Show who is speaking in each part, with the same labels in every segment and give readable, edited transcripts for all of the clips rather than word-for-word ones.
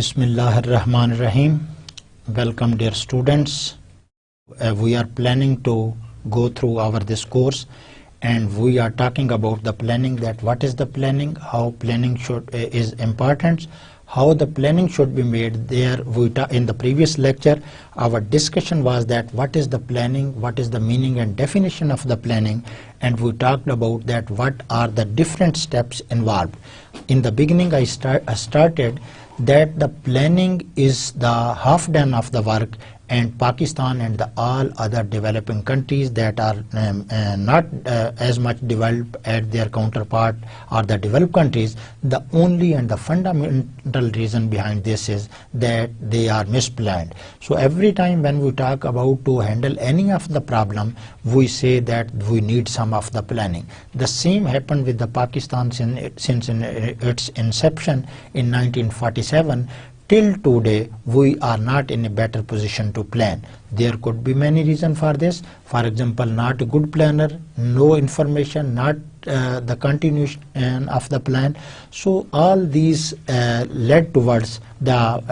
Speaker 1: Bismillahirrahmanirrahim. Welcome dear students. We are planning to go through this course, and we are talking about the planning, that what is the planning, how planning is important, how the planning should be made. There in the previous lecture our discussion was that what is the planning, what is the meaning and definition of the planning, and we talked about that what are the different steps involved. In the beginning I started that the planning is the half done of the work, and Pakistan and all other developing countries that are not as much developed as their counterpart or the developed countries, the only and the fundamental reason behind this is that they are misplanned. So every time when we talk about to handle any of the problem, we say that we need some of the planning. The same happened with the Pakistan since its inception in 1947. Till today, we are not in a better position to plan. There could be many reasons for this. For example, not a good planner, no information, not the continuation of the plan. So all these led towards the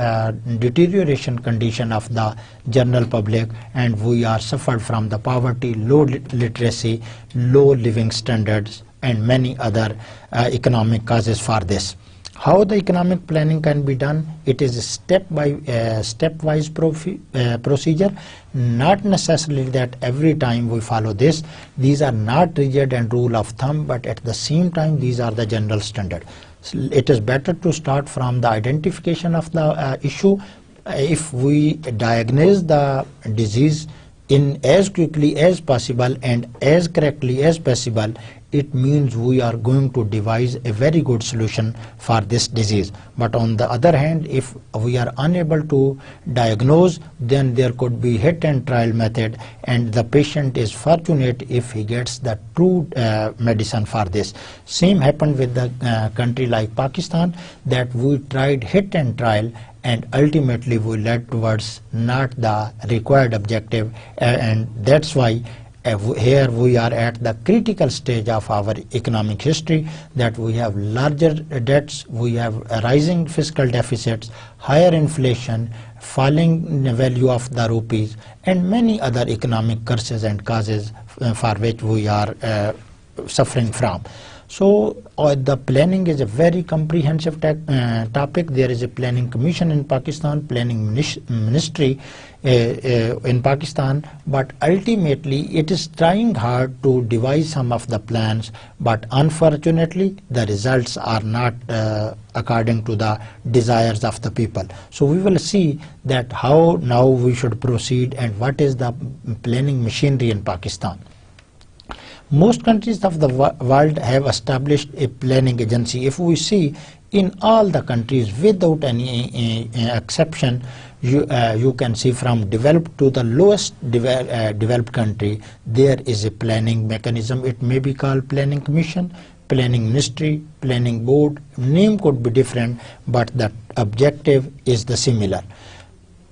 Speaker 1: deterioration condition of the general public, and we are suffered from the poverty, low literacy, low living standards, and many other economic causes for this. How the economic planning can be done? It is a stepwise procedure. Not necessarily that every time we follow this. These are not rigid and rule of thumb, but at the same time these are the general standard. So it is better to start from the identification of the issue. If we diagnose the disease in as quickly as possible and as correctly as possible, it means we are going to devise a very good solution for this disease. But on the other hand, if we are unable to diagnose, then there could be hit and trial method, and the patient is fortunate if he gets the true medicine for this. Same happened with the country like Pakistan, that we tried hit and trial, and ultimately we led towards not the required objective, and that's why here we are at the critical stage of our economic history, that we have larger debts, we have rising fiscal deficits, higher inflation, falling value of the rupees, and many other economic curses and causes for which we are suffering from. So the planning is a very comprehensive topic. There is a planning commission in Pakistan, planning ministry in Pakistan, but ultimately it is trying hard to devise some of the plans, but unfortunately the results are not according to the desires of the people. So we will see that how now we should proceed and what is the planning machinery in Pakistan. Most countries of the world have established a planning agency. If we see in all the countries without any exception, you can see from developed to the lowest developed country, there is a planning mechanism. It may be called planning commission, planning ministry, planning board. Name could be different, but the objective is the similar.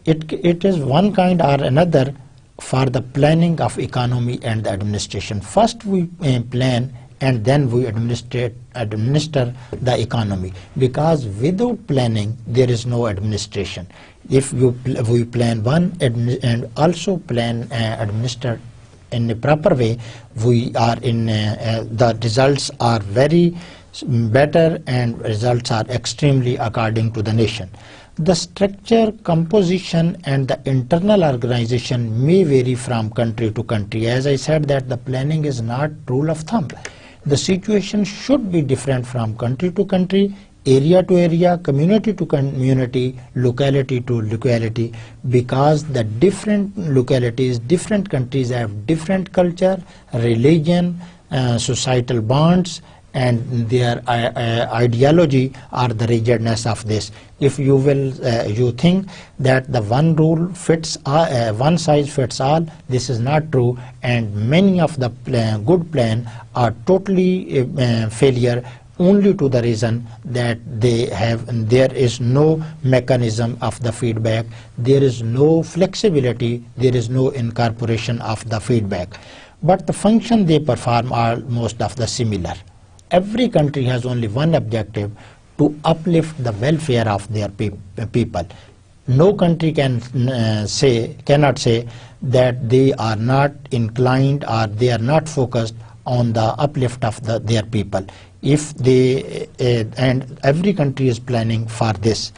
Speaker 1: It is one kind or another for the planning of economy and the administration. First we plan, and then we administer the economy, because without planning there is no administration. If we plan one and also plan administer in a proper way, we are in the results are very better, and results are extremely according to the nation. The structure, composition and the internal organization may vary from country to country. As I said, that the planning is not rule of thumb. The situation should be different from country to country, area to area, community to community, locality to locality, because the different localities, different countries have different culture, religion, societal bonds, and their ideology or the rigidness of this. If you will, you think that the one rule fits all, one size fits all, this is not true, and many of the good plan are totally failure, only to the reason that there is no mechanism of the feedback, there is no flexibility, there is no incorporation of the feedback. But the function they perform are most of the similar. Every country has only one objective, to uplift the welfare of their people. No country cannot say that they are not inclined or they are not focused on the uplift of their people. If they and every country is planning for this.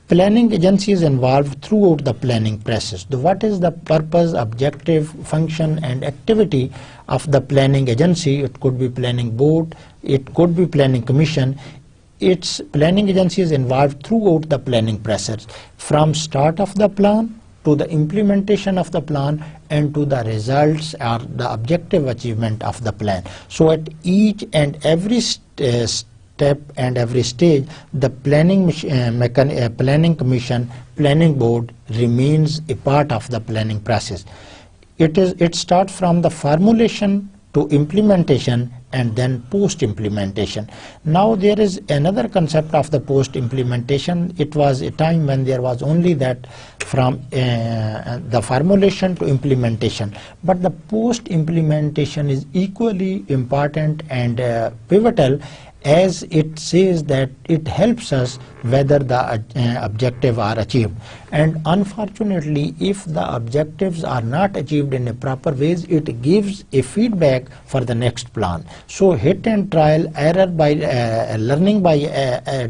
Speaker 1: Planning agencies involved throughout the planning process. What is the purpose, objective, function and activity of the planning agency? It could be planning board, it could be planning commission. Its planning agency is involved throughout the planning process, from start of the plan to the implementation of the plan and to the results or the objective achievement of the plan. So at each and every step and every stage, the planning commission, planning board remains a part of the planning process. It starts from the formulation to implementation and then post-implementation. Now there is another concept of the post-implementation. It was a time when there was only that from the formulation to implementation. But the post-implementation is equally important and pivotal, as it says that it helps us whether the objective are achieved. And unfortunately, if the objectives are not achieved in a proper ways, it gives a feedback for the next plan. So hit and trial, error by learning by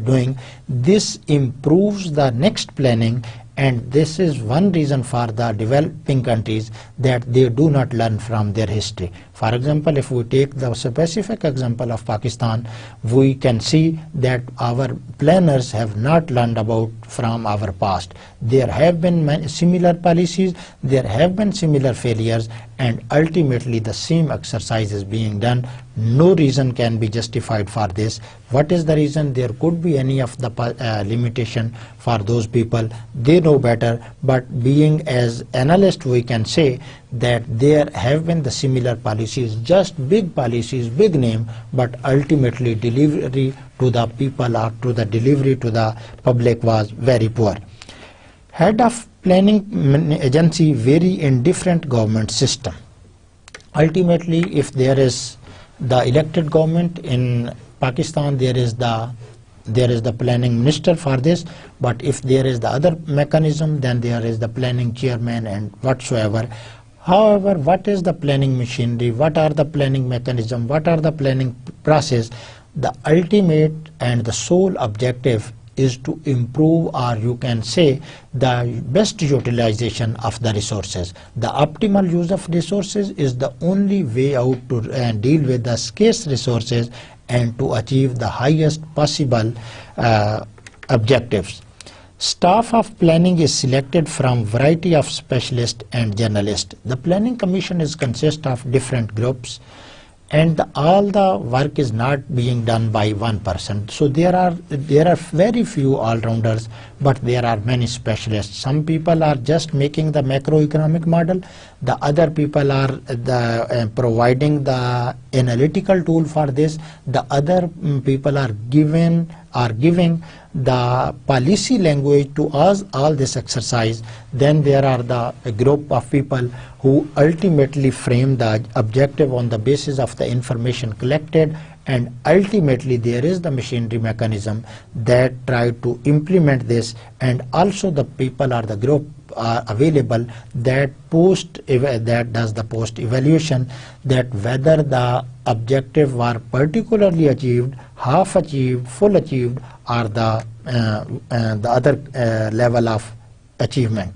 Speaker 1: doing, this improves the next planning. And this is one reason for the developing countries that they do not learn from their history. For example, if we take the specific example of Pakistan, we can see that our planners have not learned about from our past. There have been similar policies, there have been similar failures, and ultimately the same exercise is being done. No reason can be justified for this. What is the reason? There could be any of the limitation for those people. They know better, but being as analysts, we can say that there have been the similar policies, just big policies, big name, but ultimately delivery to the people or to the delivery to the public was very poor. Head of planning agency vary in different government system. Ultimately, if there is the elected government in Pakistan, there is the planning minister for this, but if there is the other mechanism, then there is the planning chairman and whatsoever. However, what is the planning machinery? What are the planning mechanism? What are the planning process? The ultimate and the sole objective is to improve, or you can say, the best utilization of the resources. The optimal use of resources is the only way out to deal with the scarce resources and to achieve the highest possible objectives. Staff of planning is selected from variety of specialists and journalists. The planning commission is consist of different groups, and all the work is not being done by one person. So there are very few all-rounders, but there are many specialists. Some people are just making the macroeconomic model. The other people are providing the analytical tool for this. The other people are giving the policy language to us all this exercise. Then there are a group of people who ultimately frame the objective on the basis of the information collected, and ultimately there is the machinery mechanism that try to implement this, and also the people or the group are available that does the post evaluation, that whether the objective were particularly achieved, half achieved, full achieved, or the other level of achievement.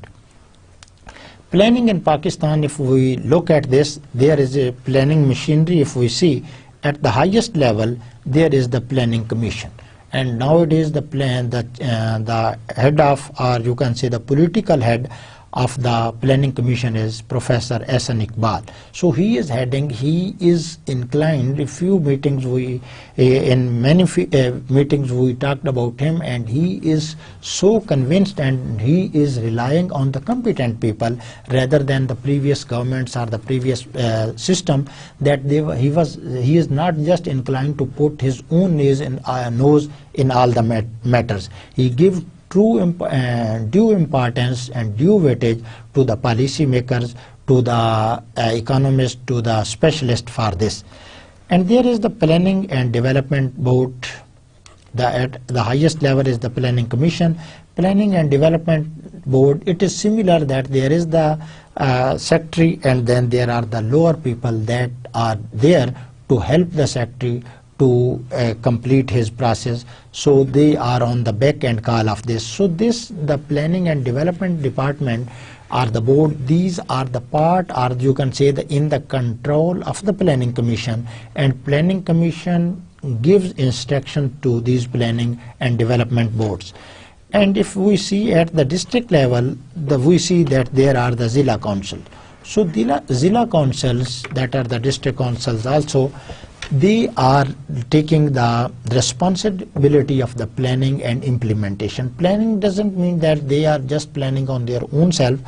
Speaker 1: Planning in Pakistan, if we look at this, there is a planning machinery. If we see at the highest level, there is the planning commission, and nowadays the head of, or you can say the political head of the planning commission is Professor Ehsan Iqbal. So he is heading, he is inclined. In many meetings we talked about him, and he is so convinced, and he is relying on the competent people rather than the previous governments or the previous system, that he is not just inclined to put his own nose in all the matters. He gives due importance and due weightage to the policy makers, to the economists, to the specialists for this. And there is the planning and development board. At the highest level is the Planning Commission. Planning and Development Board, it is similar that there is the secretary, and then there are the lower people that are there to help the secretary to complete his process. So they are on the back end call of this. So the Planning and Development Department or the board, these are the part, or you can say in the control of the Planning Commission, and Planning Commission gives instruction to these planning and development boards. And if we see at the district level, we see that there are the Zilla Council. So Zilla Councils, that are the district councils also, they are taking the responsibility of the planning and implementation. Planning doesn't mean that they are just planning on their own self.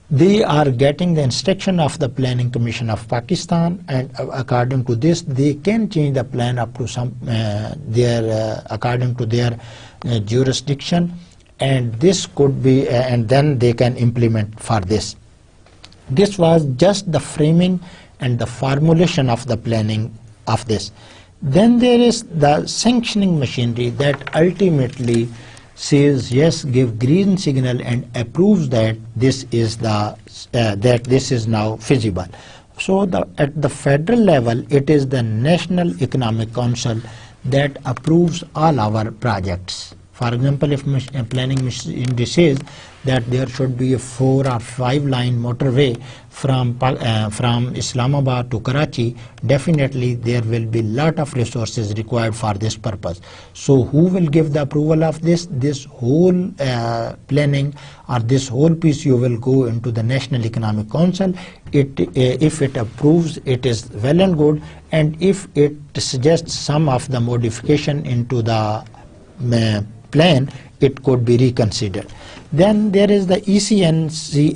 Speaker 1: They are getting the instruction of the Planning Commission of Pakistan, and according to this, they can change the plan up to some according to their jurisdiction, and this could be, and then they can implement for this. This was just the framing and the formulation of the planning of this. Then there is the sanctioning machinery that ultimately says yes, give green signal and approves that this is now feasible. So at the federal level, it is the National Economic Council that approves all our projects. For example, if planning machinery says that there should be a 4 or 5 line motorway from Islamabad to Karachi, definitely there will be lot of resources required for this purpose. So who will give the approval of this? This whole planning or this whole PCO will go into the National Economic Council. If it approves, it is well and good, and if it suggests some of the modification into the plan, it could be reconsidered. Then there is the ECNC,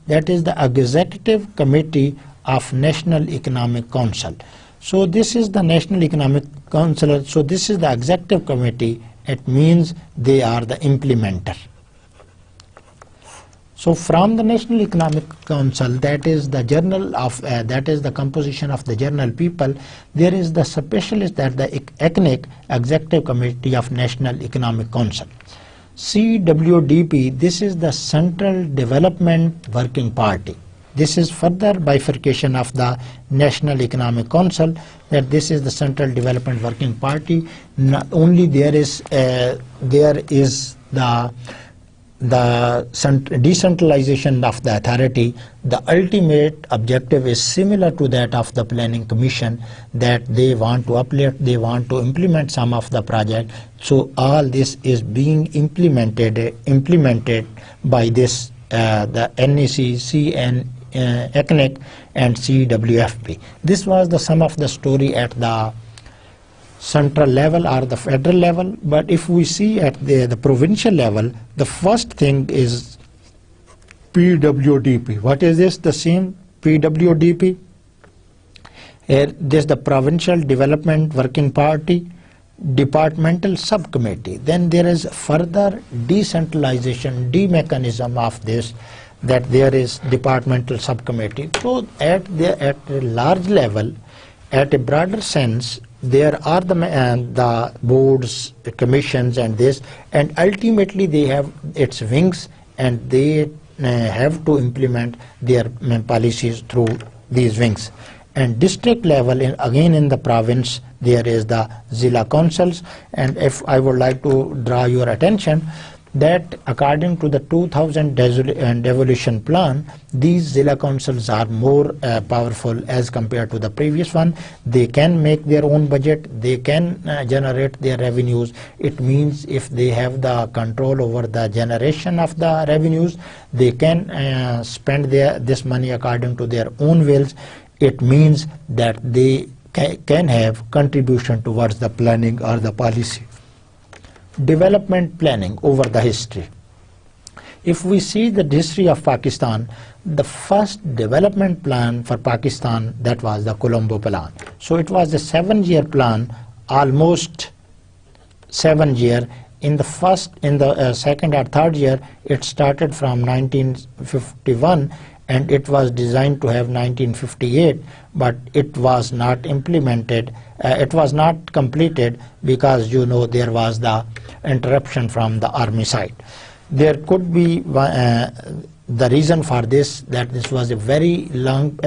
Speaker 1: that is the Executive Committee of National Economic Council. So this is the National Economic Council. So this is the Executive Committee. It means they are the implementer. So from the National Economic Council, that is the journal of that is the composition of the journal people. There is the specialist, that the ECNIC, Executive Committee of National Economic Council. CWDP, this is the Central Development Working Party. This is further bifurcation of the National Economic Council, that this is the Central Development Working Party. Not only there is the decentralization of the authority. The ultimate objective is similar to that of the Planning Commission, that they want to uplift, they want to implement some of the project. So all this is being implemented by this the NEC, ECNIC and CWFP. This was the sum of the story at the central level or the federal level. But if we see at the provincial level, the first thing is PWDP. What is this? The same PWDP. This is the Provincial Development Working Party Departmental Subcommittee. Then there is further decentralization, mechanism of this, that there is Departmental Subcommittee. So at a large level, at a broader sense, there are the boards, the commissions, and this, and ultimately they have its wings, and they have to implement their policies through these wings. And district level, again in the province, there is the Zilla Councils. And if I would like to draw your attention, that according to the 2000 devolution plan, these Zilla Councils are more powerful as compared to the previous one. They can make their own budget, they can generate their revenues. It means if they have the control over the generation of the revenues, they can spend this money according to their own wills. It means that they can have contribution towards the planning or the policy. Development planning over the history. If we see the history of Pakistan, the first development plan for Pakistan, that was the Colombo Plan. So it was a 7-year plan, almost 7 years. In the second or third year, it started from 1951, and it was designed to have 1958, but it was not implemented. It was not completed because there was the interruption from the army side. There could be the reason for this, that this was a very long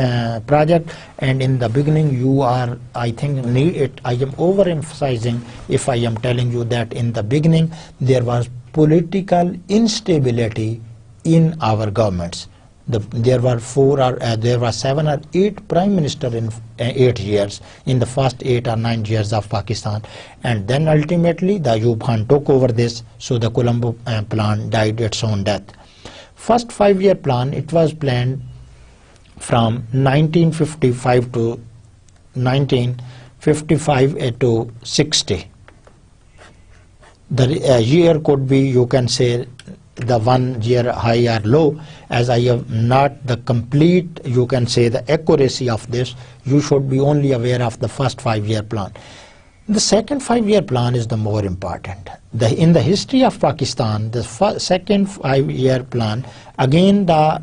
Speaker 1: project, and in the beginning I am overemphasizing if I am telling you that in the beginning there was political instability in our governments. There were 7 or 8 prime ministers in 8 years, in the first 8 or 9 years of Pakistan, and then ultimately the Ayub Khan took over this, so the Colombo plan died its own death. First 5-year plan, it was planned from 1955 to 1955 to 60. The year could be, you can say, the 1 year high or low. As I have not the complete, you can say, the accuracy of this, you should be only aware of the first 5-year plan. The second 5-year plan is the more important. In the history of Pakistan, the second 5-year plan, again the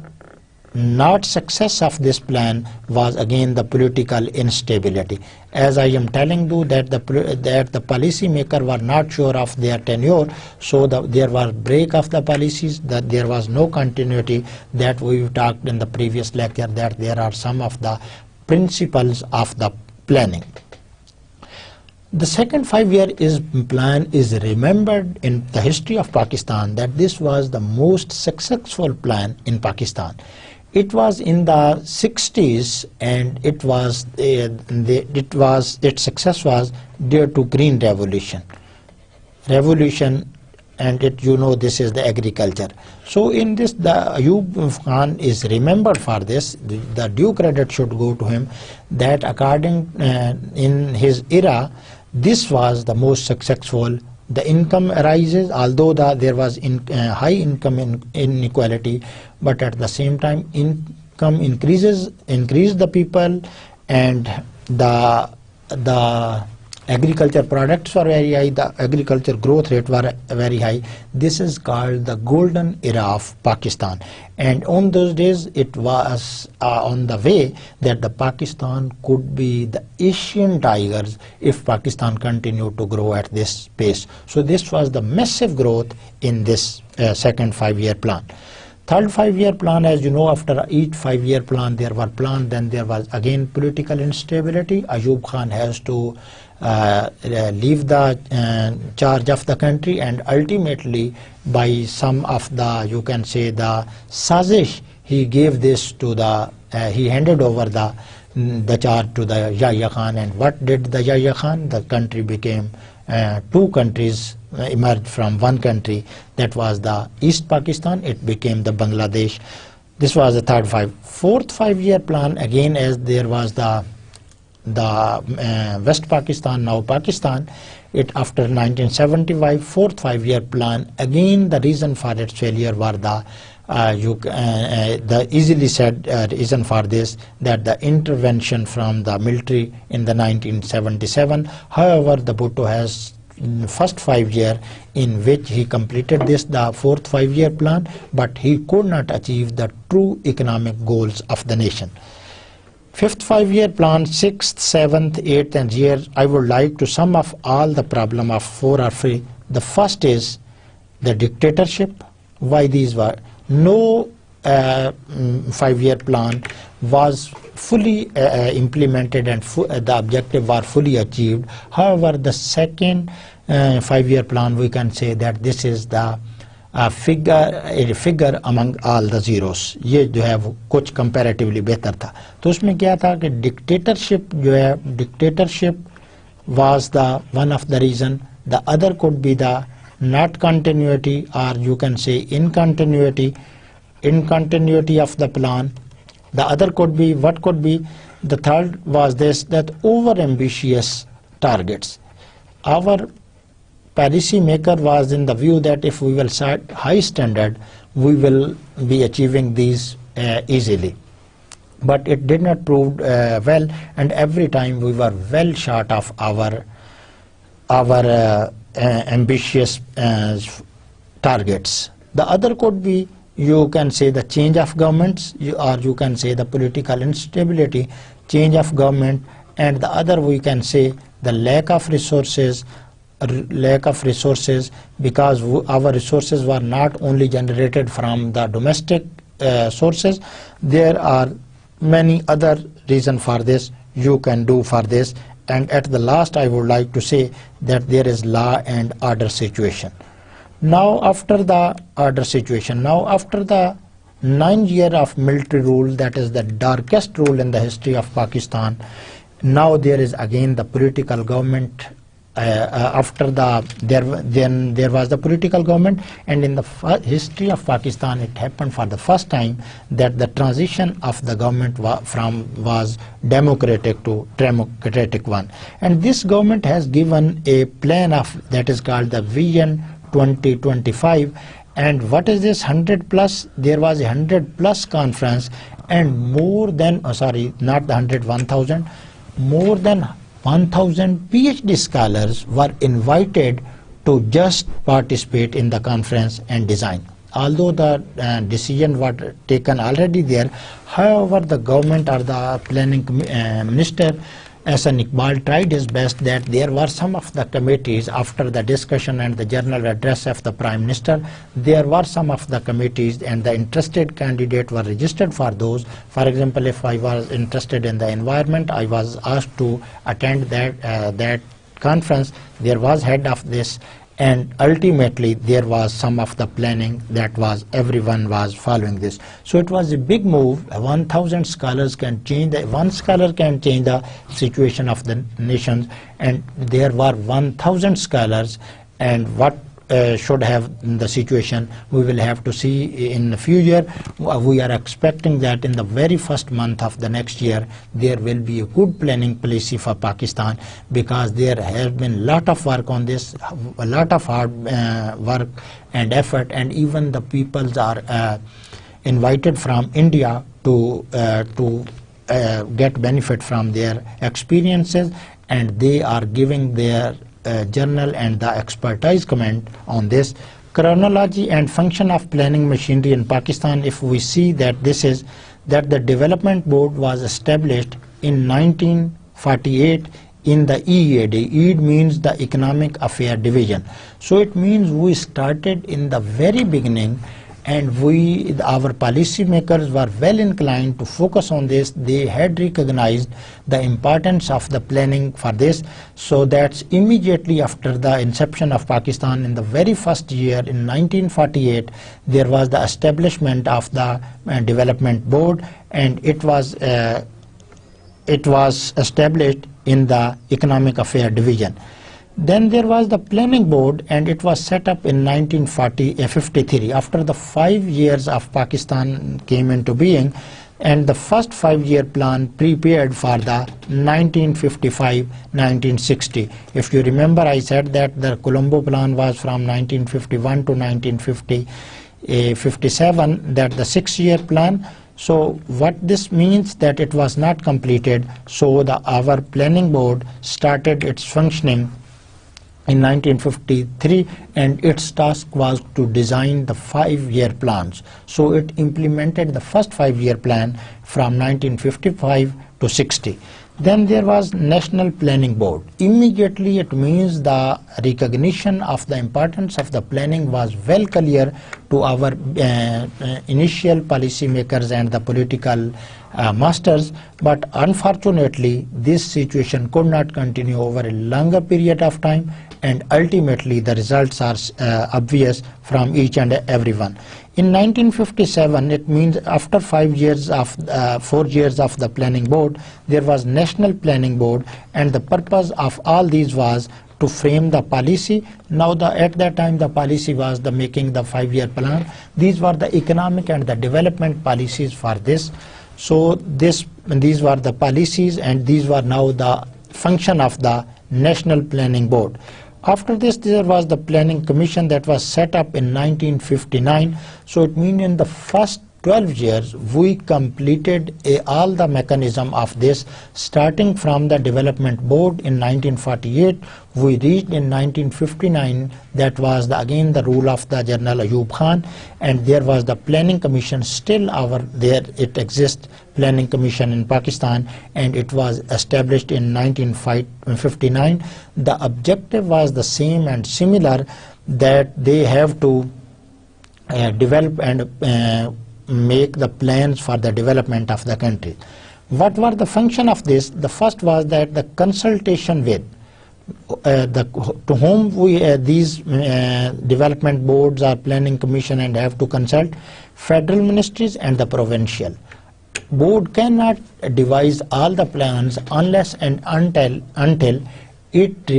Speaker 1: not success of this plan was again the political instability. As I am telling you that the policy maker were not sure of their tenure, so there was break of the policies, that there was no continuity, that we talked in the previous lecture, that there are some of the principles of the planning. The second 5-year plan is remembered in the history of Pakistan that this was the most successful plan in Pakistan. It was in the 60s, and its success was due to Green Revolution, and this is the agriculture. So in this, the Ayub Khan is remembered for this. The due credit should go to him, that according in his era, this was the most successful. The income rises, although there was high income inequality, but at the same time income increased the people, and the agriculture products were very high, the agriculture growth rate were very high. This is called the golden era of Pakistan, and on those days it was on the way that the Pakistan could be the Asian tigers if Pakistan continued to grow at this pace. So this was the massive growth in this second 5-year plan. Third 5-year plan, as you know, after each 5-year plan there were plans, then there was again political instability. Ayub Khan has to leave the charge of the country, and ultimately by some of the, you can say, the sazish, he gave this to he handed over the charge to the Yahya Khan. And what did the Yahya Khan? The country became 2 countries emerged from one country, that was the East Pakistan. It became the Bangladesh. This was the third 4th 5-year plan, again, as there was the West Pakistan, now Pakistan. It after 1975, 4th 5-year plan, again the reason for its failure were the easily said reason for this, that the intervention from the military in the 1977. However, the Bhutto has first 5-year in which he completed this, the 4th 5-year plan, but he could not achieve the true economic goals of the nation. 5th 5-year plan, 6th, 7th, 8th and year, I would like to sum up all the problem of 4 or 3. The first is the dictatorship. Why these were? No 5-year plan was fully implemented, and the objective were fully achieved. However, the second 5-year plan, we can say that this is the figure among all the zeros. ये जो है वो कुछ comparatively बेहतर था. तो उसमें क्या था कि dictatorship was the one of the reason. The other could be the not continuity, or you can say incontinuity of the plan. The other could be, what could be? The third was this, that over ambitious targets. Our policy maker was in the view that if we will set high standard, we will be achieving these easily. But it did not prove well, and every time we were well short of our ambitious targets. The other could be you can say the change of governments, or you can say the political instability, change of government, and the other we can say the lack of resources, because our resources were not only generated from the domestic sources. There are many other reasons for this you can do for this. And at the last, I would like to say that there is law and order situation. Now after the order situation, now after the 9 years of military rule, that is the darkest rule in the history of Pakistan, now there is again the political government. After there was the political government, and in the history of Pakistan it happened for the first time that the transition of the government was democratic to democratic one. And this government has given a plan of that is called the Vision 2025. And what is this 100 plus? There was a 100 plus conference, and more than not the 100, 1000, more than 1000 PhD scholars were invited to just participate in the conference and design. Although the decision was taken already there, however, the government or the planning minister Ahsan Iqbal tried his best that there were some of the committees after the discussion and the general address of the Prime Minister, there were some of the committees and the interested candidate were registered for those. For example, if I was interested in the environment, I was asked to attend that conference. There was head of this, and ultimately there was some of the planning that was everyone was following this. So it was a big move. 1000 scholars can change one scholar can change the situation of the nations, and there were 1000 scholars. And what should have the situation, we will have to see in the future. We are expecting that in the very first month of the next year there will be a good planning policy for Pakistan, because there has been a lot of work on this, a lot of hard work and effort, and even the peoples are invited from India to get benefit from their experiences, and they are giving their journal and the expertise comment on this. Chronology and function of planning machinery in Pakistan, if we see that this is that the development board was established in 1948 in the EAD. EAD means the Economic Affair Division. So it means we started in the very beginning, and our policymakers were well inclined to focus on this. They had recognized the importance of the planning for this. So that's immediately after the inception of Pakistan in the very first year in 1948, there was the establishment of the development board, and it was established in the Economic Affair Division. Then there was the planning board, and it was set up in 1953 after the 5 years of Pakistan came into being, and the first 5-year plan prepared for the 1955-1960. If you remember, I said that the Colombo plan was from 1951 to 1957, that the 6-year plan. So what this means that it was not completed. So our planning board started its functioning in 1953, and its task was to design the 5-year plans. So it implemented the first 5-year plan from 1955 to 60. Then there was National Planning Board. Immediately it means the recognition of the importance of the planning was well clear to our initial policymakers and the political masters, but unfortunately this situation could not continue over a longer period of time, and ultimately the results are obvious from each and everyone. In 1957, it means after 4 years of the planning board, there was National Planning Board, and the purpose of all these was to frame the policy. Now at that time the policy was the making the 5-year plan. These were the economic and the development policies for this. So these were the policies, and these were now the function of the National Planning Board. After this, there was the Planning Commission that was set up in 1959. So it means in the first 12 years, we completed all the mechanism of this, starting from the development board in 1948. We reached in 1959, that was again the rule of the General Ayub Khan, and there was the planning commission. Still there it exists, planning commission in Pakistan, and it was established in 1959. The objective was the same and similar, that they have to develop and make the plans for the development of the country. What were the function of this? The first was that the consultation with to whom these development boards or planning commission and have to consult federal ministries and the provincial. Board cannot devise all the plans unless and until it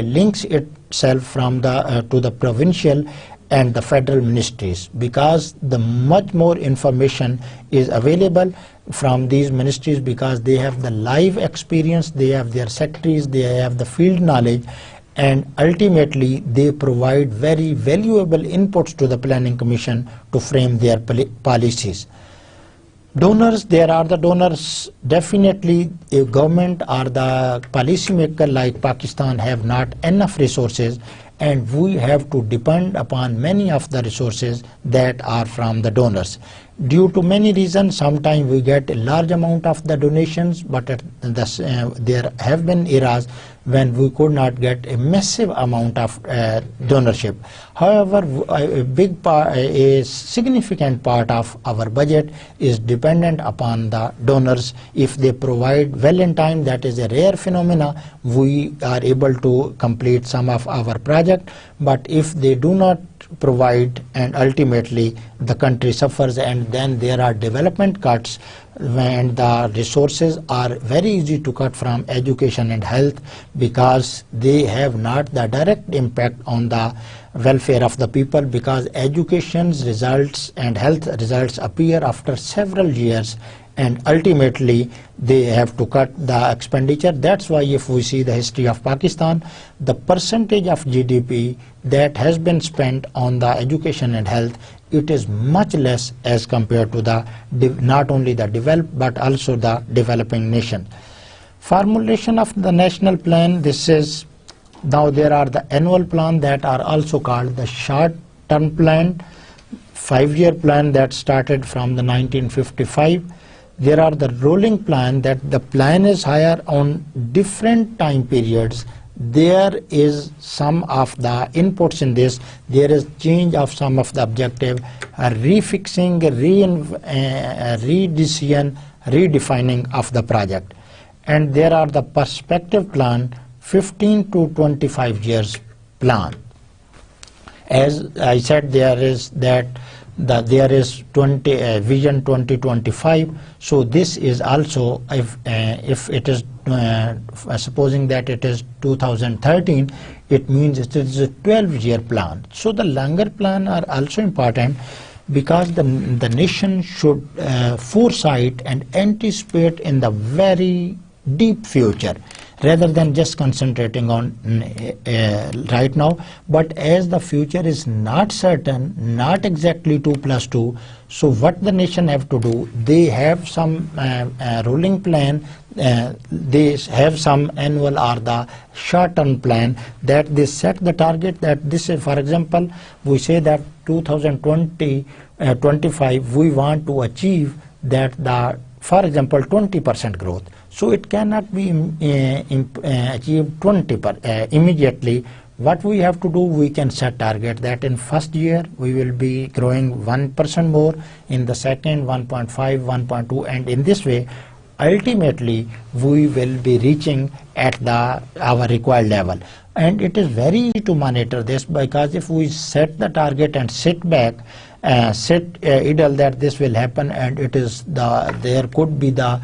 Speaker 1: links itself from the to the provincial and the federal ministries, because the much more information is available from these ministries, because they have the live experience, they have their secretaries, they have the field knowledge, and ultimately they provide very valuable inputs to the planning commission to frame their policies. Donors, there are the donors. Definitely a government or the policymaker like Pakistan have not enough resources, and we have to depend upon many of the resources that are from the donors. Due to many reasons, sometimes we get a large amount of the donations, but there have been eras when we could not get a massive amount of donorship. However, a significant part of our budget is dependent upon the donors. If they provide well in time, that is a rare phenomena, we are able to complete some of our project. But if they do not provide, and ultimately the country suffers, and then there are development cuts, and the resources are very easy to cut from education and health, because they have not the direct impact on the welfare of the people, because education's results and health results appear after several years, and ultimately they have to cut the expenditure. That's why if we see the history of Pakistan, the percentage of GDP that has been spent on the education and health, it is much less as compared to the not only the developed but also the developing nation. Formulation of the national plan, this is, now there are the annual plan that are also called the short-term plan, 5-year plan that started from the 1955. There are the rolling plan, that the plan is higher on different time periods. There is some of the inputs in this. There is change of some of the objective, refixing, redecision, redefining of the project. And there are the perspective plan, 15 to 25 years plan. As I said, there is there is Vision 2025. So this is also, if it is supposing that it is 2013, it means it is a 12-year plan. So the longer plan are also important, because the nation should foresight and anticipate in the very deep future, rather than just concentrating on right now. But as the future is not certain, not exactly 2 plus 2, so what the nation have to do, they have some rolling plan, they have some annual or the short-term plan, that they set the target, that this is, for example, we say that 2025 we want to achieve that the, for example, 20% growth. So it cannot be achieved immediately. What we have to do, we can set target that in first year we will be growing 1% more, in the second 1.5, 1.2, and in this way ultimately we will be reaching at our required level. And it is very easy to monitor this, because if we set the target and sit back, sit idle that this will happen, and it is there could be the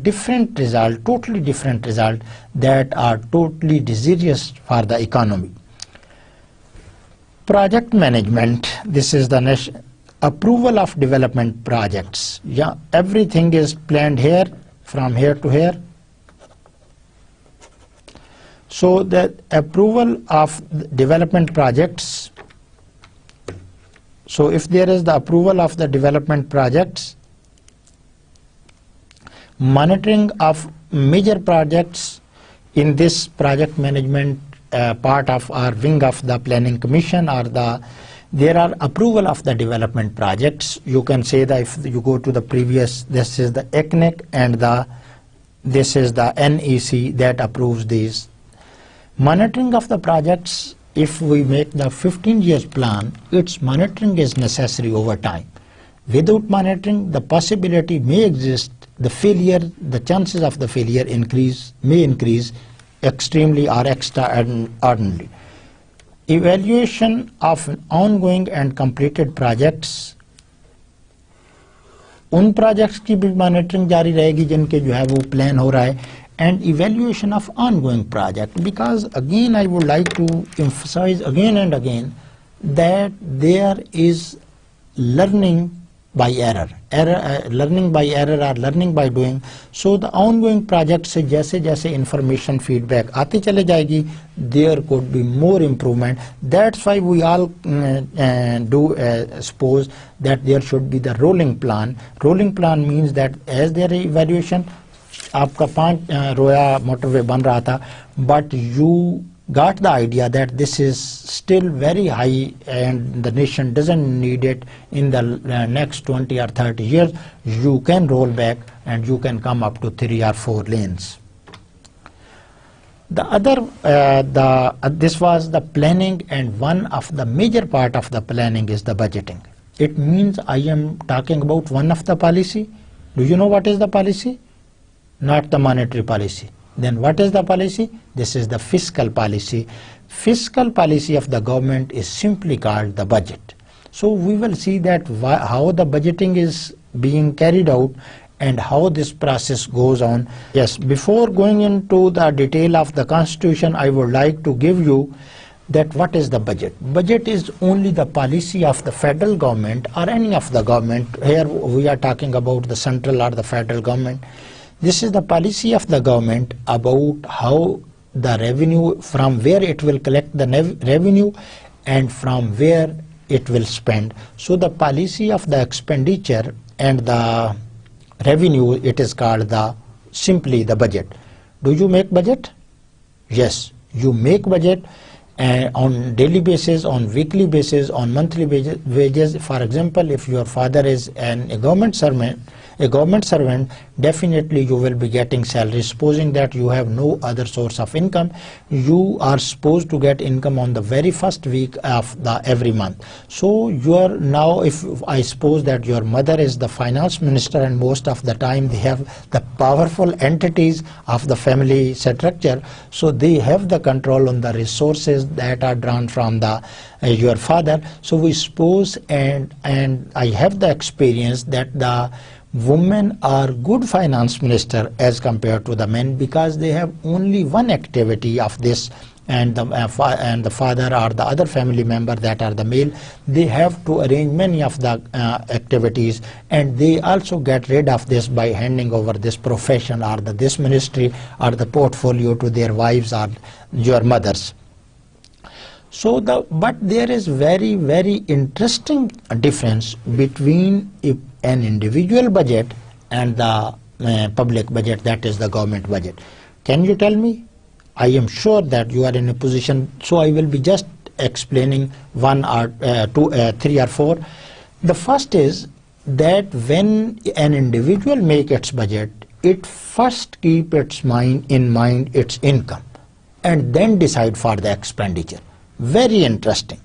Speaker 1: different result, totally different result, that are totally disastrous for the economy. Project management, this is the approval of development projects. Yeah, everything is planned here, from here to here. So the approval of development projects, So if there is the approval of the development projects, monitoring of major projects in this project management part of our wing of the planning commission, or there are approval of the development projects. You can say that if you go to the previous, this is the ECNIC and this is the NEC that approves these. Monitoring of the projects, if we make the 15 years plan, its monitoring is necessary over time. Without monitoring, the possibility may exist, the chances of the failure may increase extremely or extraordinarily. Evaluation of ongoing and completed projects, उन projects की भी monitoring जारी रहेगी जिनके जो है वो plan हो रहा है, and evaluation of ongoing project, because again I would like to emphasize again and again that there is learning by error, learning by error or learning by doing. So the ongoing project से जैसे जैसे information feedback आती चले जाएगी, there could be more improvement. That's why we all suppose that there should be the rolling plan. Rolling plan means that as there is evaluation, आपका 5 रोया motorway बन रहा था, but you got the idea that this is still very high and the nation doesn't need it in the next 20 or 30 years, you can roll back and you can come up to 3 or 4 lanes. The other, this was the planning, and one of the major part of the planning is the budgeting. It means I am talking about one of the policy. Do you know what is the policy? Not the monetary policy. Then what is the policy? This is the fiscal policy. Fiscal policy of the government is simply called the budget. So we will see that how the budgeting is being carried out and how this process goes on. Yes, before going into the detail of the constitution, I would like to give you that what is the budget. Budget is only the policy of the federal government or any of the government. Here we are talking about the central or the federal government. This is the policy of the government about how the revenue, from where it will collect the revenue and from where it will spend. So the policy of the expenditure and the revenue, it is called simply the budget. Do you make budget? Yes, you make budget on daily basis, on weekly basis, on monthly wages. For example, if your father is a government servant, definitely you will be getting salary. Supposing that you have no other source of income, you are supposed to get income on the very first week of every month. So you are now, if I suppose that your mother is the finance minister and most of the time they have the powerful entities of the family structure, so they have the control on the resources that are drawn from your father. So we suppose, and I have the experience that the women are good finance minister as compared to the men, because they have only one activity of this, and the father or the other family member that are the male, they have to arrange many of the activities, and they also get rid of this by handing over this profession or this ministry or the portfolio to their wives or your mothers. So but there is very, very interesting difference between an individual budget and the public budget, that is the government budget. Can you tell me? I am sure that you are in a position, so I will be just explaining 1 or 2, 3 or 4. The first is that when an individual makes its budget, it first keep in mind its income and then decide for the expenditure. Very interesting.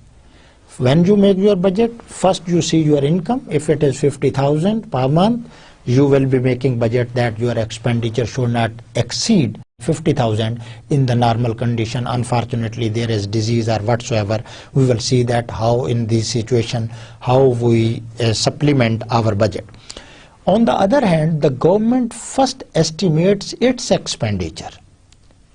Speaker 1: When you make your budget, first you see your income. If it is 50,000 per month, you will be making budget that your expenditure should not exceed 50,000 in the normal condition. Unfortunately, there is disease or whatsoever. We will see that how in this situation, how we supplement our budget. On the other hand, the government first estimates its expenditure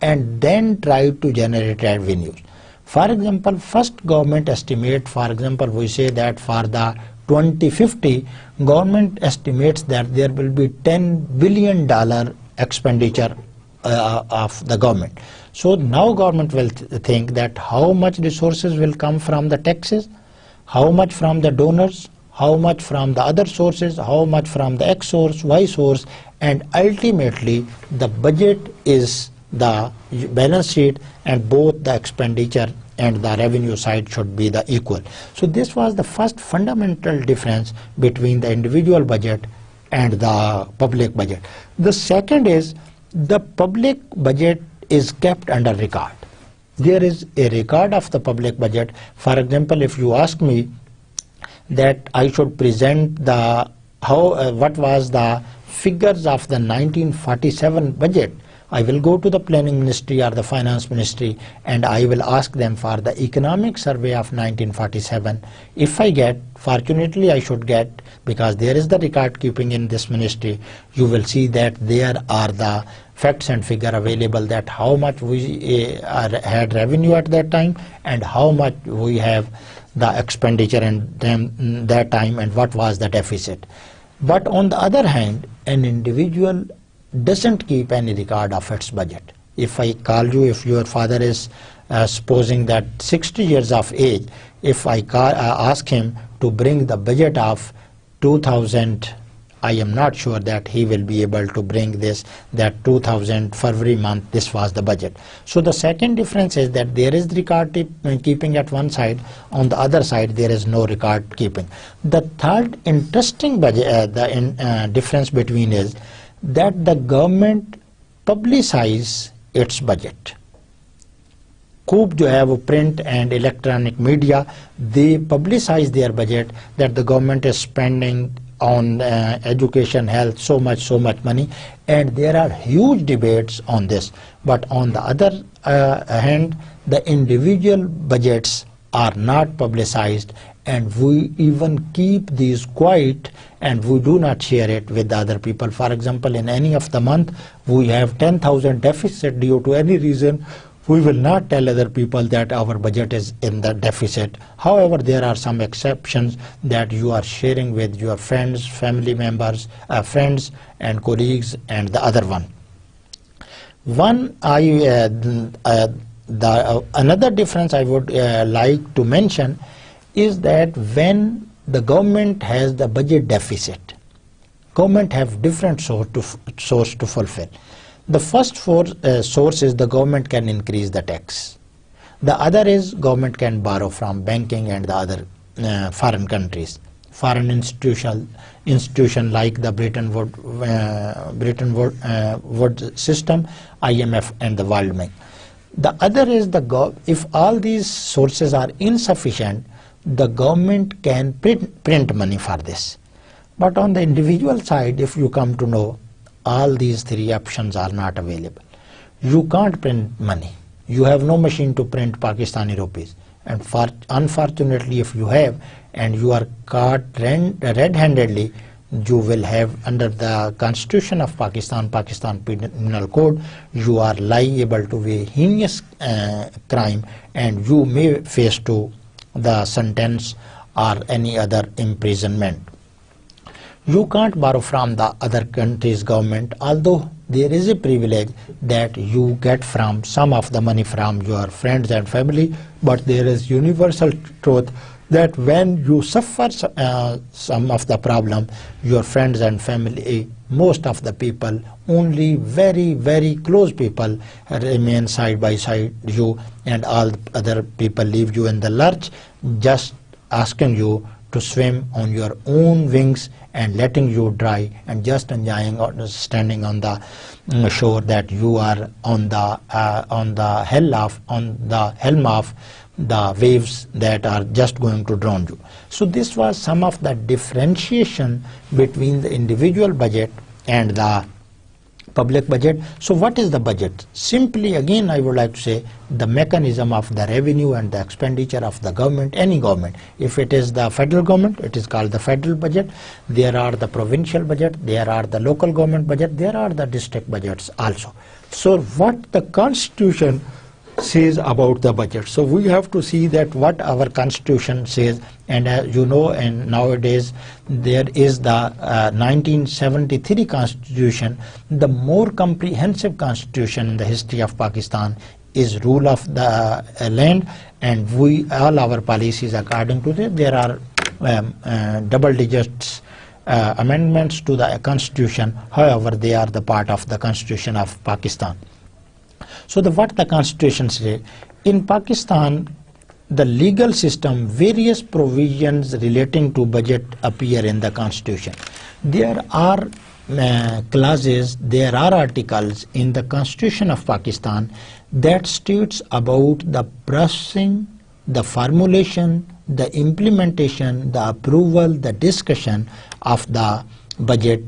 Speaker 1: and then try to generate revenues. For example, first government estimate, for example, we say that for the 2050, government estimates that there will be $10 billion expenditure of the government. So now government will think that how much resources will come from the taxes, how much from the donors, how much from the other sources, how much from the X source, Y source, and ultimately the budget is the balance sheet, and both the expenditure and the revenue side should be the equal. So this was the first fundamental difference between the individual budget and the public budget. The second is the public budget is kept under record. There is a record of the public budget. For example, if you ask me that I should present the what was the figures of the 1947 budget, I will go to the planning ministry or the finance ministry and I will ask them for the economic survey of 1947. If I get, fortunately I should get, because there is the record keeping in this ministry, you will see that there are the facts and figure available, that how much we had revenue at that time and how much we have the expenditure in that time and what was the deficit. But on the other hand, an individual doesn't keep any record of its budget. If I call you, if your father is supposing that 60 years of age, if I ask him to bring the budget of 2000, I am not sure that he will be able to bring this, that 2000 February month, this was the budget. So the second difference is that there is record keeping at one side, on the other side there is no record keeping. The third interesting budget, difference between is that the government publicize its budget. खूब जो है वो print and electronic media, they publicize their budget, that the government is spending on education, health, so much money, and there are huge debates on this. But on the other hand, the individual budgets are not publicized, and we even keep these quiet and we do not share it with the other people. For example, in any of the month we have 10,000 deficit due to any reason, we will not tell other people that our budget is in the deficit. However, there are some exceptions that you are sharing with your friends, family members, friends and colleagues and the other one. Another difference I would like to mention is that when the government has the budget deficit, government have different source to fulfill. The first source is the government can increase the tax. The other is government can borrow from banking and the other foreign countries, foreign institution like the Bretton Woods system, IMF and the World Bank. The other is if all these sources are insufficient, the government can print money for this. But on the individual side, if you come to know, all these three options are not available. You can't print money. You have no machine to print Pakistani rupees. And unfortunately, if you have and you are caught red-handedly, you will have, under the Constitution of Pakistan, Pakistan Penal Code, you are liable to a heinous crime and you may face to the sentence or any other imprisonment. You can't borrow from the other country's government, although there is a privilege that you get from some of the money from your friends and family, but there is universal truth that when you suffer some of the problem, your friends and family, most of the people, only very close people remain side by side you, and all other people leave you in the lurch, just asking you to swim on your own wings and letting you dry and just enjoying or standing on the shore, that you are on the helm of the waves that are just going to drown you. So this was some of the differentiation between the individual budget and the public budget. So what is the budget? Simply, again, I would like to say the mechanism of the revenue and the expenditure of the government, any government. If it is the federal government, it is called the federal budget. There are the provincial budget, there are the local government budget, there are the district budgets also. So what the Constitution says about the budget. So we have to see that what our Constitution says, and as you know, and nowadays there is the 1973 Constitution, the more comprehensive Constitution in the history of Pakistan, is rule of the land, and all our policies according to this. There are double digits amendments to the constitution. However, they are the part of the constitution of Pakistan. So what the constitution says in Pakistan, the legal system, various provisions relating to budget appear in the constitution. There are clauses, there are articles in the constitution of Pakistan that states about the processing, the formulation, the implementation, the approval, the discussion of the budget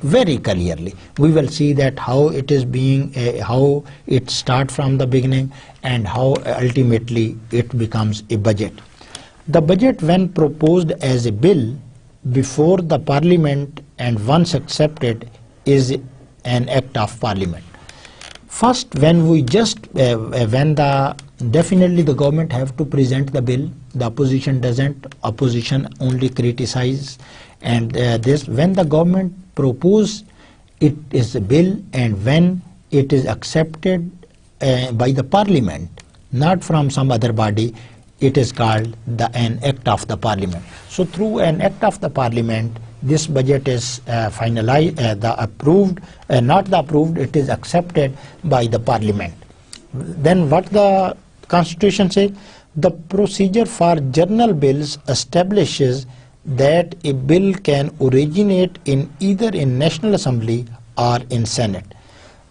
Speaker 1: very clearly. We will see that how it is being, how it starts from the beginning and how ultimately it becomes a budget. The budget, when proposed as a bill before the parliament and once accepted, is an act of parliament. First, when we just, definitely the government have to present the bill, the opposition doesn't, opposition only criticize, and when the government propose, it is a bill, and when it is accepted by the parliament, not from some other body, it is called an act of the parliament. So through an act of the parliament, this budget is finalized, not the approved, it is accepted by the parliament. Then what the constitution says? The procedure for journal bills establishes that a bill can originate in either in National Assembly or in Senate.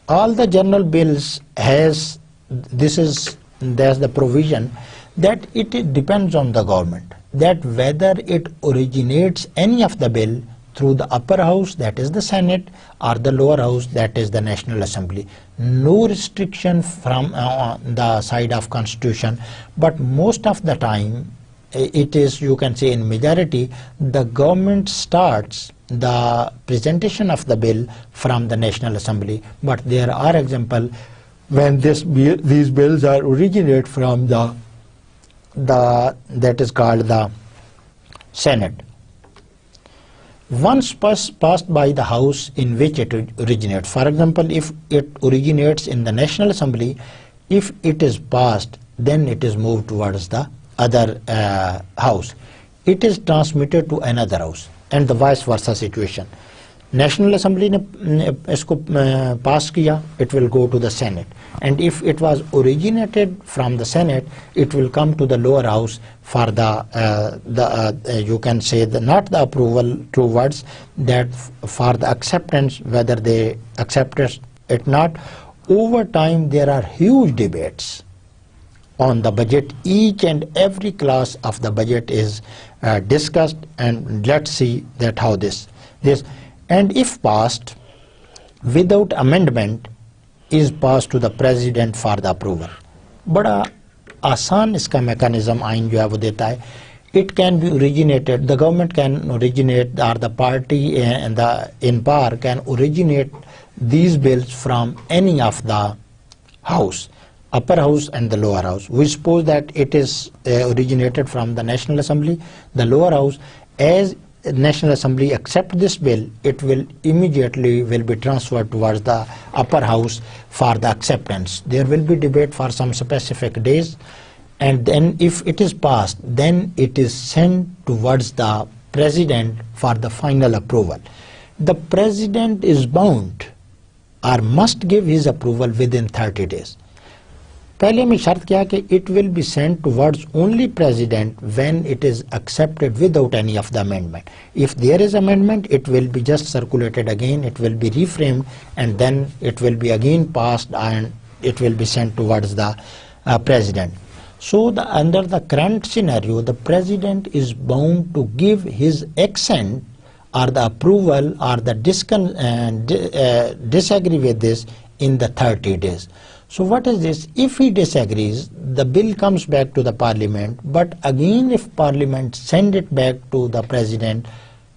Speaker 1: All the journal bills there's the provision that it depends on the government, that whether it originates any of the bill through the upper house, that is the Senate, or the lower house, that is the National Assembly. No restriction from the side of constitution, but most of the time it is, you can say in majority, the government starts the presentation of the bill from the National Assembly, but there are examples when these bills are originate from that is called the Senate. Once passed by the house in which it originates. For example, if it originates in the National Assembly, if it is passed, then it is moved towards the other house. It is transmitted to another house, and the vice versa situation. National Assembly ने इसको pass किया, it will go to the Senate, and if it was originated from the Senate, it will come to the lower house for you can say not the approval, true words, that for the acceptance, whether they accept it not. Over time there are huge debates on the budget. Each and every clause of the budget is discussed, and let's see that how this. And if passed without amendment, is passed to the president for the approval. बड़ा आसान इसका mechanism आइन जो है वो देता है. It can be originated, the government can originate, or the party in power can originate these bills from any of the house, upper house and the lower house. We suppose that it is originated from the National Assembly, the lower house. As National Assembly accept this bill, it will immediately be transferred towards the upper house for the acceptance. There will be debate for some specific days, and then if it is passed, then it is sent towards the president for the final approval. The president is bound or must give his approval within 30 days. पहले में शर्त क्या कि it will be sent towards only president when it is accepted without any of the amendment. If there is amendment, it will be just circulated again, it will be reframed, and then it will be again passed and it will be sent towards the president. So under the current scenario, the president is bound to give his assent or the approval or the disagree with this in the 30 days. So what is this? If he disagrees, the bill comes back to the parliament, but again if parliament send it back to the president,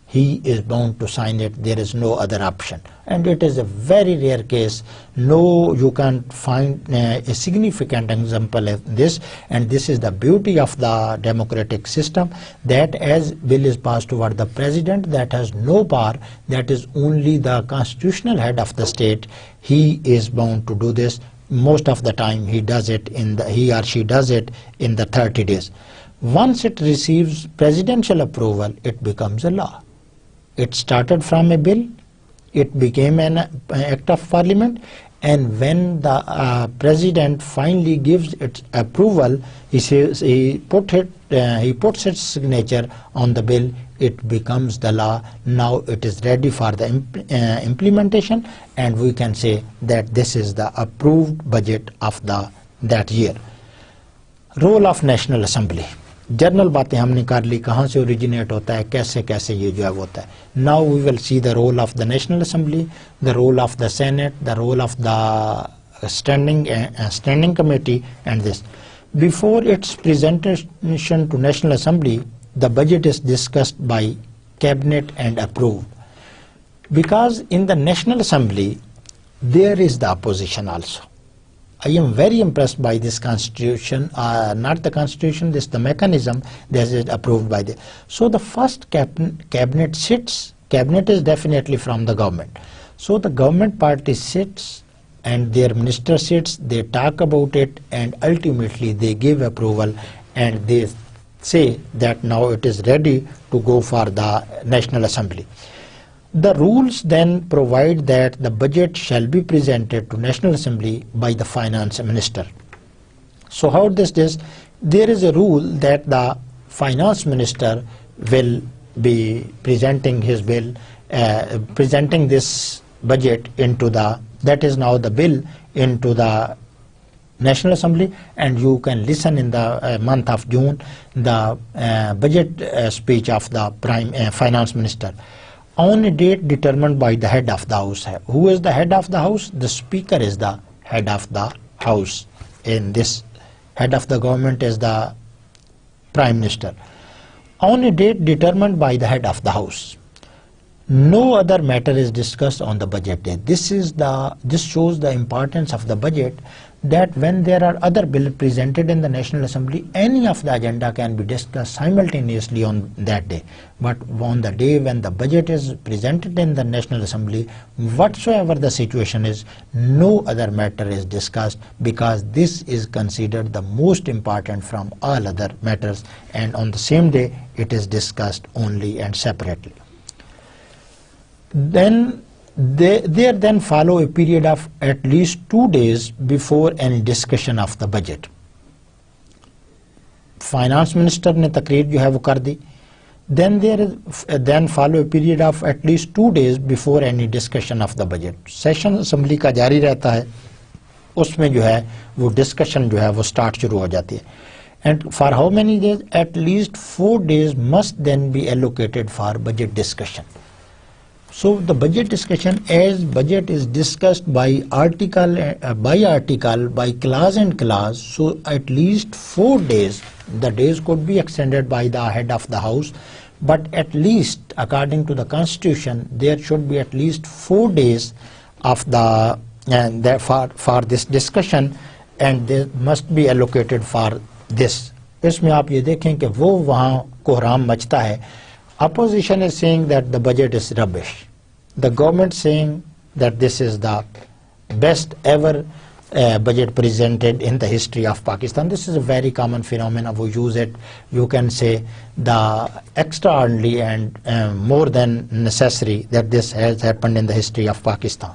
Speaker 1: he is bound to sign it. There is no other option, and it is a very rare case. No, you can't find a significant example of this, and this is the beauty of the democratic system, that as bill is passed toward the president, that has no power, that is only the constitutional head of the state, he is bound to do this. most of the time he or she does it in the 30 days. Once it receives presidential approval, it becomes a law. It started from a bill, it became an act of parliament, and when the president finally gives its approval, he puts its signature on the bill, it becomes the law. Now it is ready for the implementation, and we can say that this is the approved budget of that year. Role of National Assembly. General बातें हमने कर ली, कहाँ से originate होता है, कैसे कैसे ये जो है होता है. Now we will see the role of the National Assembly, the role of the Senate, the role of the standing committee and this. Before its presentation to National Assembly, the budget is discussed by Cabinet and approved. Because in the National Assembly, there is the opposition also. I am very impressed by this constitution, not the constitution, this the mechanism that is approved by the. So the first cabinet sits, cabinet is definitely from the government. So the government party sits and their minister sits, they talk about it, and ultimately they give approval, and they say that now it is ready to go for the National Assembly. The rules then provide that the budget shall be presented to National Assembly by the finance minister. So how this is? There is a rule that the finance minister will be presenting his bill, presenting this budget into the, that is now the bill, into the National Assembly, and you can listen in the month of June the budget speech of the finance minister on a date determined by the head of the house. Who is the head of the house? The speaker is the head of the house. In this, head of the government is the prime minister. On a date determined by the head of the house. No other matter is discussed on the budget day. This shows the importance of the budget, that when there are other bills presented in the National Assembly, any of the agenda can be discussed simultaneously on that day. But on the day when the budget is presented in the National Assembly, whatsoever the situation is, no other matter is discussed, because this is considered the most important from all other matters, and on the same day it is discussed only and separately. Then there then follow a period of at least 2 days before any discussion of the budget. Finance minister ने तकरीर जो है वो कर दी. Then there is then follow a period of at least 2 days before any discussion of the budget. Session assembly का जारी रहता है, उसमें जो है वो discussion जो है वो start शुरू हो जाती है. And for how many days? At least 4 days must then be allocated for budget discussion. So the budget discussion, as budget is discussed by article, by clause and clause, so at least 4 days, the days could be extended by the head of the house, but at least according to the constitution, there should be at least 4 days of the, for this discussion, and they must be allocated for this. इसमें आप ये देखें कि वो वहाँ कोहराम मचता है. Opposition is saying that the budget is rubbish. The government saying that this is the best ever budget presented in the history of Pakistan. This is a very common phenomenon. We use it, you can say, the extraordinary and more than necessary that this has happened in the history of Pakistan.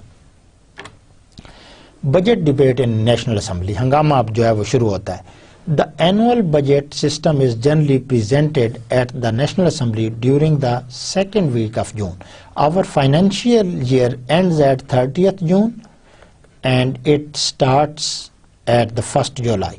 Speaker 1: Budget debate in National Assembly. हंगामा अब जो है वो शुरू होता है. The annual budget system is generally presented at the National Assembly during the second week of June. Our financial year ends at 30th June and it starts at the 1st July.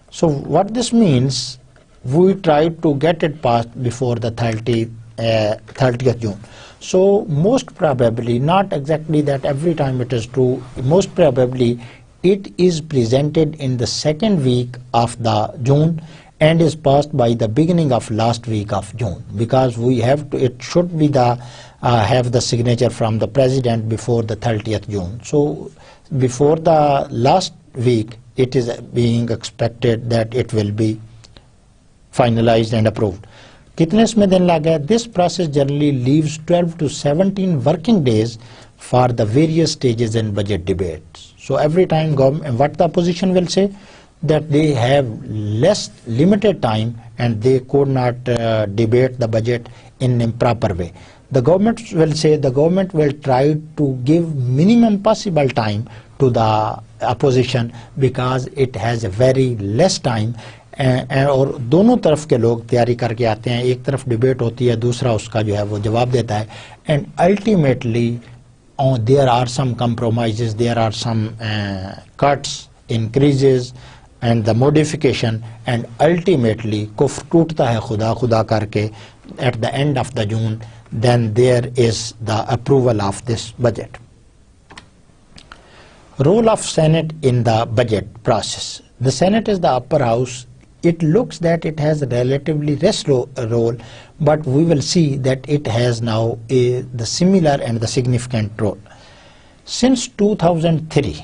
Speaker 1: So what this means, we try to get it passed before the 30th June. So most probably, not exactly that every time it is true, most probably it is presented in the second week of the June and is passed by the beginning of last week of June, because we have to, it should be the have the signature from the president before the 30th June. So before the last week it is being expected that it will be finalized and approved. कितने इसमें दिन लगा? This process generally leaves 12 to 17 working days for the various stages in budget debates. So every time government, what the opposition will say, that they have limited time and they could not debate the budget in improper way. The government will say, the government will try to give minimum possible time to the opposition because it has a very less time. और दोनों तरफ के लोग तैयारी करके आते हैं, एक तरफ डिबेट होती है, दूसरा उसका जो है वो जवाब देता है, and ultimately there are some compromises, there are some cuts, increases and the modification, and ultimately कुफ्र टूटता है खुदा खुदा करके at the end of the June. Then there is the approval of this budget. Role of Senate in the budget process. The Senate is the upper house. It looks that it has a relatively less role, but we will see that it has now the similar and the significant role. Since 2003,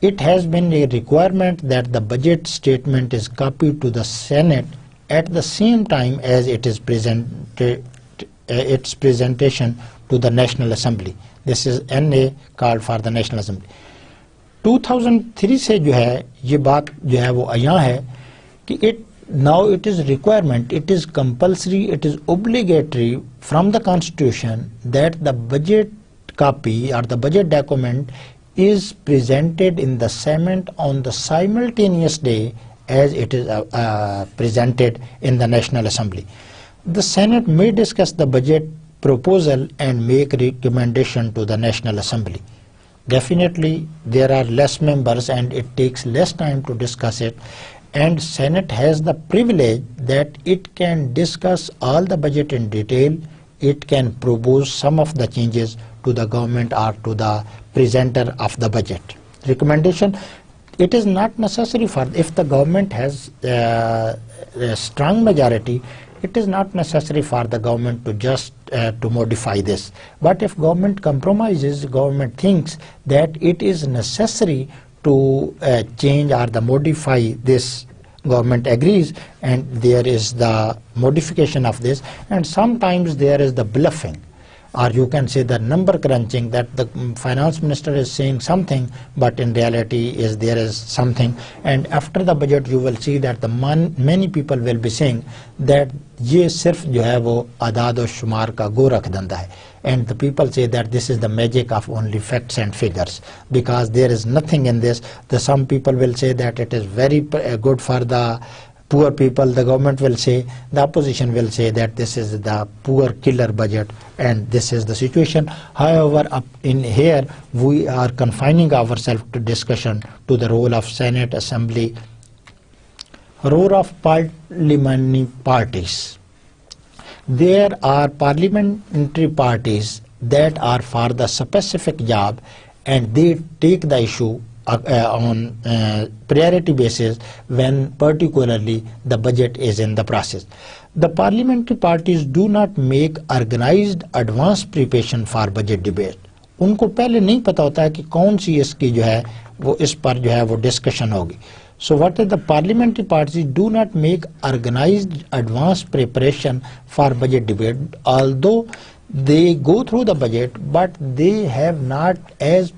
Speaker 1: it has been a requirement that the budget statement is copied to the Senate at the same time as it is its presentation to the National Assembly. This is NA called for the National Assembly. 2003 से जो है ये बात जो है वो आया है कि now it is requirement, it is compulsory, it is obligatory from the Constitution that the budget copy or the budget document is presented in the Senate on the simultaneous day as it is presented in the National Assembly. The Senate may discuss the budget proposal and make recommendation to the National Assembly. Definitely there are less members and it takes less time to discuss it, and Senate has the privilege that it can discuss all the budget in detail. It can propose some of the changes to the government or to the presenter of the budget. Recommendation, it is not necessary for, if the government has a strong majority, it is not necessary for the government to just to modify this. But if government compromises, government thinks that it is necessary to change or the modify this, government agrees and there is the modification of this, and sometimes there is the bluffing, or you can say the number crunching, that the finance minister is saying something but in reality there is something, and after the budget you will see that the many people will be saying that ये सिर्फ जो है वो आदाद और शुमार का गो रख धंधा है, and the people say that this is the magic of only facts and figures because there is nothing in this. Some people will say that it is very good for the poor people. The government will say, the opposition will say that this is the poor killer budget and this is the situation. However, up in here we are confining ourselves to discussion to the role of Senate, Assembly. Role of parliamentary parties. There are parliamentary parties that are for the specific job and they take the issue on priority basis when particularly the budget is in the process. The parliamentary parties do not make organized advance preparation for budget debate. उनको पहले नहीं पता होता है कि कौन सी इसकी जो है वो इस पर जो है वो डिस्कशन होगी. So what is the parliamentary parties do not make organized advance preparation for budget debate, although they go through the budget, but they have not as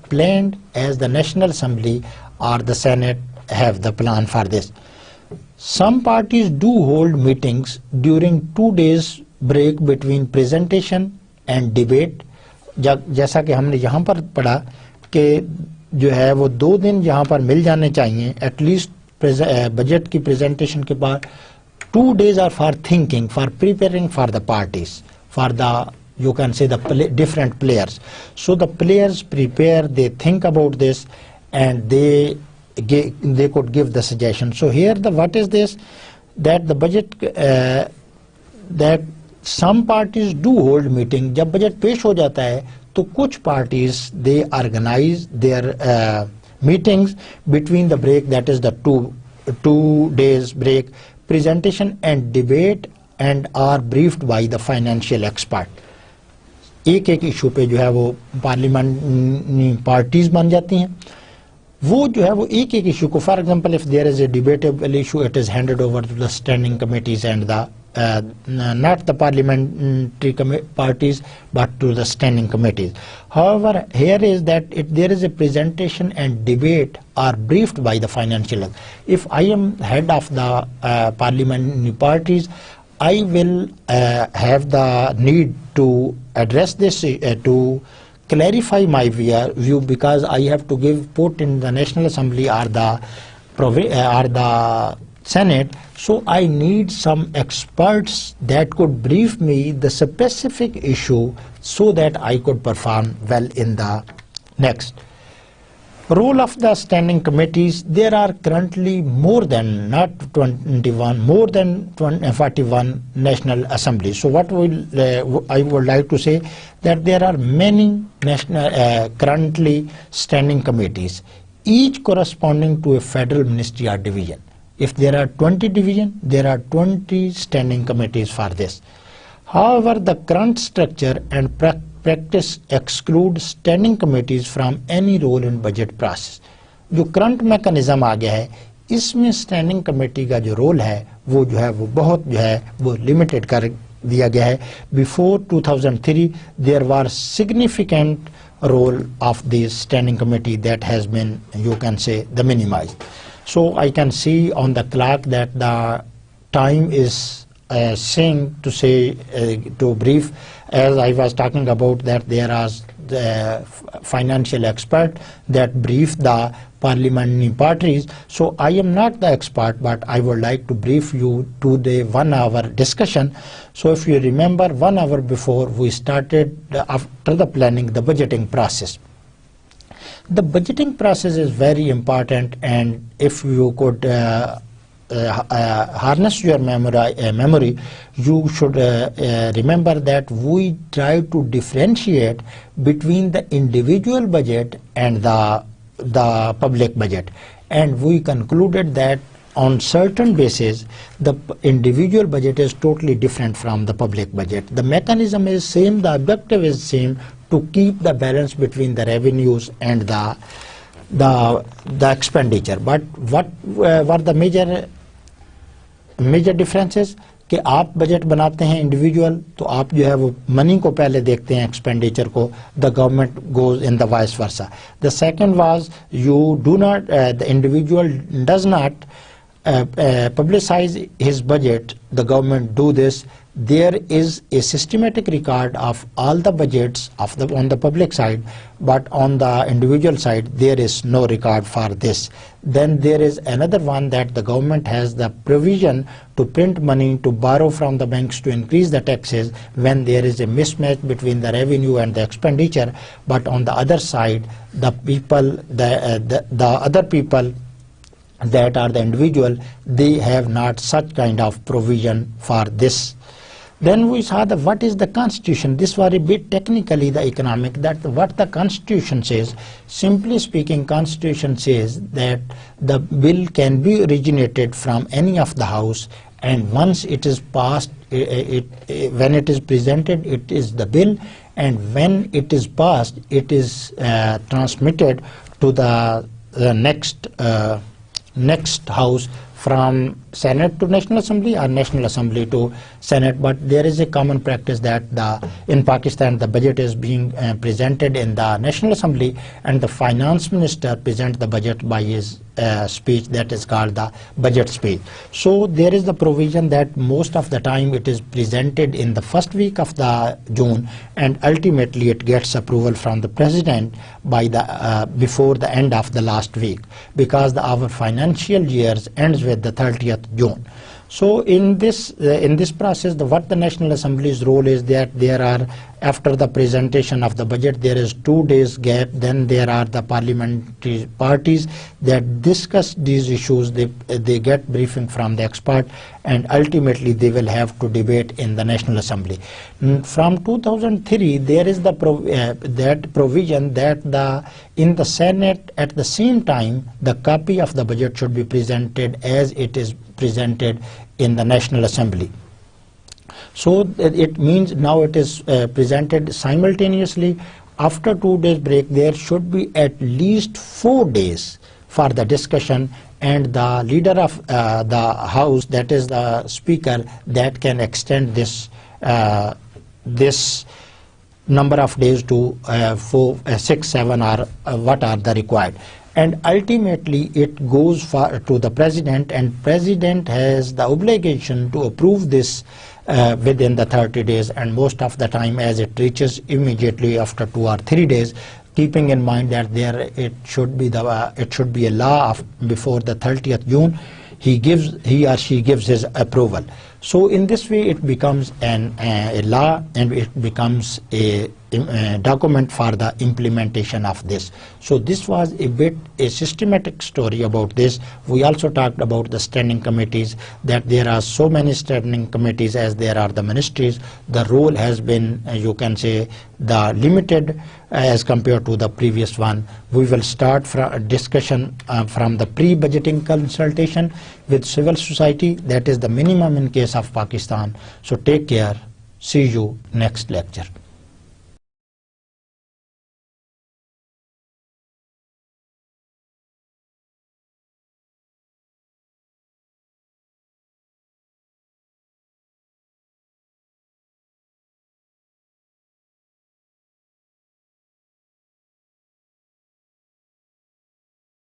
Speaker 1: planned as the National Assembly or the Senate have the plan for this. Some parties do hold meetings during 2 days break between presentation and debate. जैसा कि हमने यहाँ पर पढ़ा कि जो है वो 2 दिन यहाँ पर मिल जाने चाहिए एटलीस्ट बजट की प्रेजेंटेशन के बाद. 2 days are for thinking, for preparing for the parties, for the, you can say, the different players. So the players prepare, they think about this and they could give the suggestion. So here what is this, that the budget that some parties do hold meeting. जब budget पेश हो जाता है तो कुछ parties they organize their meetings between the break, that is the 2 days break, presentation and debate, and are briefed by the financial expert. एक issue पे जो है वो पार्लियामेंट्री पार्टीज बन जाती हैं. वो जो है वो एक इशू को, for example if there is a debatable issue, it is handed over to the standing committees and the not the parliamentary parties, but to the standing committees. However, here is that there is a presentation and debate are briefed by the financial. If I am head of the parliamentary parties, I will have the need to address this, to clarify my view, because I have to put in the National Assembly or the Senate. So I need some experts that could brief me the specific issue so that I could perform well in the next. Role of the standing committees, there are currently more than, not 21, more than 41 National Assemblies. So what I would like to say that there are many national currently standing committees, each corresponding to a federal ministry or division. If there are 20 divisions, there are 20 standing committees for this. However, the current structure and practice exclude standing committees from any role in budget process. जो current mechanism आ गया है, इसमें standing committee का जो role है, वो बहुत limited कर दिया गया है. Before 2003, there was significant role of this standing committee that has been, you can say, the minimized. So I can see on the clock that the time is saying to say to brief, as I was talking about, that there are the financial expert that brief the parliamentary parties. So I am not the expert, but I would like to brief you to the 1 hour discussion. So if you remember, 1 hour before we started, after the planning, the budgeting process. The budgeting process is very important, and if you could harness your memory, you should remember that we try to differentiate between the individual budget and the public budget, and we concluded that on certain basis the individual budget is totally different from the public budget. The mechanism is same, the objective is same, to keep the balance between the revenues and the expenditure. But what were the major differences? कि आप budget बनाते हैं individual, तो आप जो है वो money को पहले देखते हैं, एक्सपेंडिचर को. The government goes in the vice versa. The second was you do not, the individual does not publicize his budget. The government do this. There is a systematic record of all the budgets on the public side, but on the individual side there is no record for this. Then there is another one, that the government has the provision to print money, to borrow from the banks to increase the taxes when there is a mismatch between the revenue and the expenditure. But on the other side, the other people that are the individual, they have not such kind of provision for this. Then we saw what is the constitution. This was a bit technically the economic, that what the constitution says. Simply speaking, constitution says that the bill can be originated from any of the house, and once it is passed, when it is presented, it is the bill, and when it is passed, it is transmitted to the next house, from Senate to National Assembly or National Assembly to Senate. But there is a common practice that in Pakistan the budget is being presented in the National Assembly, and the finance minister presents the budget by his speech, that is called the budget speech. So there is the provision that most of the time it is presented in the first week of the June, and ultimately it gets approval from the president by before the end of the last week, because our financial years ends with the 30th June. So in this process, what the National Assembly's role is, that there are, after the presentation of the budget, there is 2 days gap. Then there are the parliamentary parties that discuss these issues. They get briefing from the expert, and ultimately they will have to debate in the National Assembly. From 2003, there is the that provision that in the Senate at the same time the copy of the budget should be presented as it is presented in the National Assembly. So it means now it is presented simultaneously. After 2 days break, there should be at least 4 days for the discussion, and the leader of the house, that is the speaker, that can extend this this number of days to 4, 6, 7 or what are the required. And ultimately it goes to the president, and president has the obligation to approve this within the 30 days, and most of the time as it reaches immediately after 2 or 3 days, keeping in mind that it should be a law of before the 30th June, he or she gives his approval. So in this way it becomes a law, and it becomes a document for the implementation of this. So this was a systematic story about this. We also talked about the standing committees, that there are so many standing committees as there are the ministries. The role has been, you can say, the limited as compared to the previous one. We will start from a discussion from the pre-budgeting consultation with civil society. That is the minimum in case of Pakistan. So take care. See you next lecture.